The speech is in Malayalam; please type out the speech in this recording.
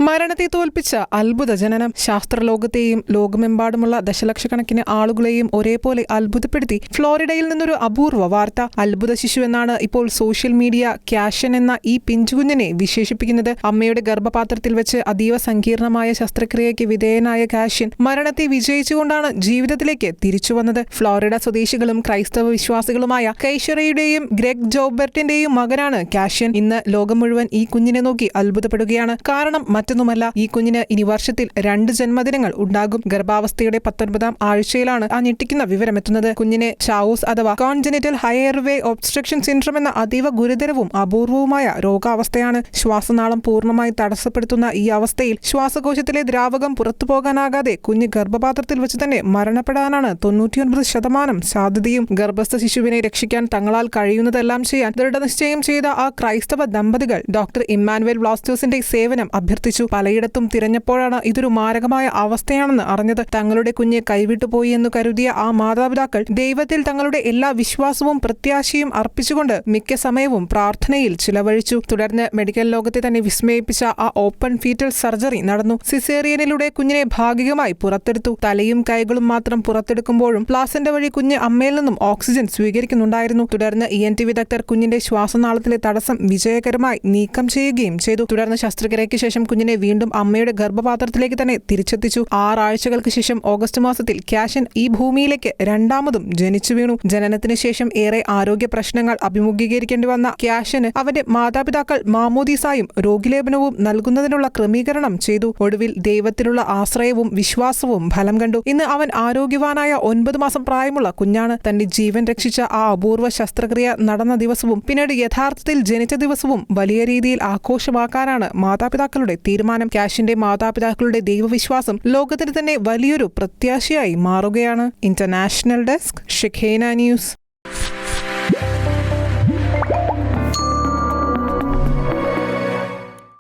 മരണത്തെ തോൽപ്പിച്ച അത്ഭുത ജനനം. ശാസ്ത്രലോകത്തെയും ലോകമെമ്പാടുമുള്ള ദശലക്ഷക്കണക്കിന് ആളുകളെയും ഒരേപോലെ അത്ഭുതപ്പെടുത്തി ഫ്ലോറിഡയിൽ നിന്നൊരു അപൂർവ വാർത്ത. അത്ഭുത ശിശു എന്നാണ് ഇപ്പോൾ സോഷ്യൽ മീഡിയ ക്യാഷൻ എന്ന ഈ പിഞ്ചുകുഞ്ഞിനെ വിശേഷിപ്പിക്കുന്നത്. അമ്മയുടെ ഗർഭപാത്രത്തിൽ വെച്ച് അതീവ സങ്കീർണമായ ശസ്ത്രക്രിയയ്ക്ക് വിധേയനായ കാഷ്യൻ മരണത്തെ വിജയിച്ചുകൊണ്ടാണ് ജീവിതത്തിലേക്ക് തിരിച്ചുവന്നത്. ഫ്ലോറിഡ സ്വദേശികളും ക്രൈസ്തവ വിശ്വാസികളുമായ കൈഷറയുടെയും ഗ്രെഗ് ജോബർട്ടിന്റെയും മകനാണ് കാഷ്യൻ. ഇന്ന് ലോകം മുഴുവൻ ഈ കുഞ്ഞിനെ നോക്കി അത്ഭുതപ്പെടുകയാണ്. കാരണം മറ്റൊന്നുമല്ല, ഈ കുഞ്ഞിന് ഇനി വർഷത്തിൽ 2 ജന്മദിനങ്ങൾ ഉണ്ടാകും. ഗർഭാവസ്ഥയുടെ 19ാം ആഴ്ചയിലാണ് ആ ഞെട്ടിക്കുന്ന വിവരമെത്തുന്നത്. കുഞ്ഞിനെ ചാവൂസ് അഥവാ കോൺജനിറ്റൽ ഹയർവേ ഒബ്സ്ട്രക്ഷൻ സിൻഡ്രോം എന്ന അതീവ ഗുരുതരവും അപൂർവവുമായ രോഗാവസ്ഥയാണ്. ശ്വാസനാളം പൂർണ്ണമായി തടസ്സപ്പെടുത്തുന്ന ഈ അവസ്ഥയിൽ ശ്വാസകോശത്തിലെ ദ്രാവകം പുറത്തുപോകാനാകാതെ കുഞ്ഞ് ഗർഭപാത്രത്തിൽ വെച്ച് തന്നെ മരണപ്പെടാനാണ് 99% സാധ്യതയും. ഗർഭസ്ഥ ശിശുവിനെ രക്ഷിക്കാൻ തങ്ങളാൽ കഴിയുന്നതെല്ലാം ചെയ്യാൻ ദൃഢനിശ്ചയം ചെയ്ത ആ ക്രൈസ്തവ ദമ്പതികൾ ഡോക്ടർ ഇമ്മാനുവേൽ വ്ലാസ്റ്റേഴ്സിന്റെ സേവനം അഭ്യർത്ഥിച്ചു. പലയിടത്തും തിരഞ്ഞപ്പോഴാണ് ഇതൊരു മാരകമായ അവസ്ഥയാണെന്ന് അറിഞ്ഞത്. തങ്ങളുടെ കുഞ്ഞ് കൈവിട്ടുപോയി എന്ന് കരുതിയ ആ മാതാപിതാക്കൾ ദൈവത്തിൽ തങ്ങളുടെ എല്ലാ വിശ്വാസവും പ്രത്യാശയും അർപ്പിച്ചുകൊണ്ട് മിക്ക സമയവും പ്രാർത്ഥനയിൽ ചിലവഴിച്ചു. തുടർന്ന് മെഡിക്കൽ ലോകത്തെ തന്നെ വിസ്മയിപ്പിച്ച ആ ഓപ്പൺ ഫീറ്റൽ സർജറി നടന്നു. സിസേറിയനിലൂടെ കുഞ്ഞിനെ ഭാഗികമായി പുറത്തെടുത്തു. തലയും കൈകളും മാത്രം പുറത്തെടുക്കുമ്പോഴും പ്ലാസന്റ വഴി കുഞ്ഞ് അമ്മയിൽ നിന്നും ഓക്സിജൻ സ്വീകരിക്കുന്നുണ്ടായിരുന്നു. തുടർന്ന് ENT വിദഗ്ധർ കുഞ്ഞിന്റെ ശ്വാസനാളത്തിലെ തടസ്സം വിജയകരമായി നീക്കം ചെയ്യുകയും ചെയ്തു. തുടർന്ന് ശസ്ത്രക്രിയയ്ക്ക് ശേഷം കുഞ്ഞിനെ വീണ്ടും അമ്മയുടെ ഗർഭപാത്രത്തിലേക്ക് തന്നെ തിരിച്ചെത്തിച്ചു. 6 ആഴ്ചകൾക്ക് ശേഷം ഓഗസ്റ്റ് മാസത്തിൽ കാഷ്യൻ ഈ ഭൂമിയിലേക്ക് രണ്ടാമതും ജനിച്ചു വീണു. ജനനത്തിന് ശേഷം ഏറെ ആരോഗ്യ പ്രശ്നങ്ങൾ അഭിമുഖീകരിക്കേണ്ടി വന്ന കാഷ്യന് അവന്റെ മാതാപിതാക്കൾ മാമോദീസായും രോഗിലേപനവും നൽകുന്നതിനുള്ള ക്രമീകരണം ചെയ്തു. ഒടുവിൽ ദൈവത്തിലുള്ള ആശ്രയവും വിശ്വാസവും ഫലം കണ്ടു. ഇന്ന് അവൻ ആരോഗ്യവാനായ 9 മാസം പ്രായമുള്ള കുഞ്ഞാണ്. തന്റെ ജീവൻ രക്ഷിച്ച ആ അപൂർവ ശസ്ത്രക്രിയ നടന്ന ദിവസവും പിന്നീട് യഥാർത്ഥത്തിൽ ജനിച്ച ദിവസവും വലിയ രീതിയിൽ ആഘോഷമാക്കാനാണ് മാതാപിതാക്കളുടെ തീരുമാനം. കാഷ്യന്റെ മാതാപിതാക്കളുടെ ദൈവവിശ്വാസം ലോകത്തിന് തന്നെ വലിയൊരു പ്രത്യാശയായി മാറുകയാണ്. International desk, ഷെഖേന news.